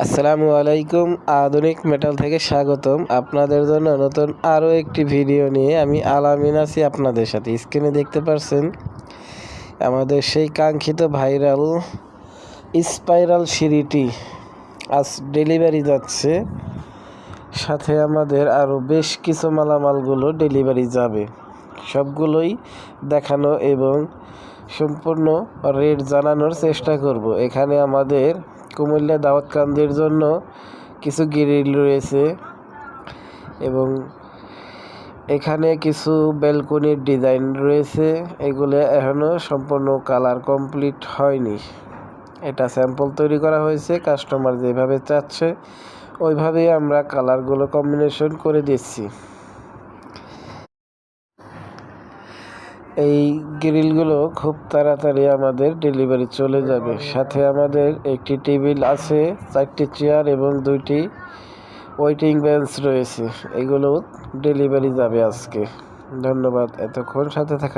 আসসালামু আলাইকুম। আধুনিক মেটাল থেকে স্বাগতম। আপনাদের জন্য নতুন আরও একটি ভিডিও নিয়ে আমি আলামিন আছি আপনাদের সাথে। স্ক্রিনে দেখতে পাচ্ছেন আমাদের সেই কাঙ্ক্ষিত ভাইরাল স্পাইরাল সিঁড়িটি আজ ডেলিভারি যাচ্ছে। সাথে আমাদের আরও বেশ কিছু মালামালগুলো ডেলিভারি যাবে। সবগুলোই দেখানো এবং সম্পূর্ণ রেট জানানোর চেষ্টা করব। এখানে আমাদের কুমিল্লা দাওয়াতকান্দির জন্য কিছু গ্রিল রয়েছে এবং এখানে কিছু ব্যালকনির ডিজাইন রয়েছে। এগুলো এখনও সম্পূর্ণ কালার কমপ্লিট হয়নি। এটা স্যাম্পল তৈরি করা হয়েছে, কাস্টমার যেভাবে চাচ্ছে ওইভাবেই আমরা কালারগুলো কম্বিনেশন করে দিচ্ছি। এই গ্রিলগুলো খুব তাড়াতাড়ি আমাদের ডেলিভারি চলে যাবে। সাথে আমাদের একটি টেবিল আছে, 4টি চেয়ার এবং 2টি ওয়েটিং বেঞ্চ রয়েছে। এগুলো ডেলিভারি যাবে আজকে। ধন্যবাদ এতক্ষণ সাথে থাকা।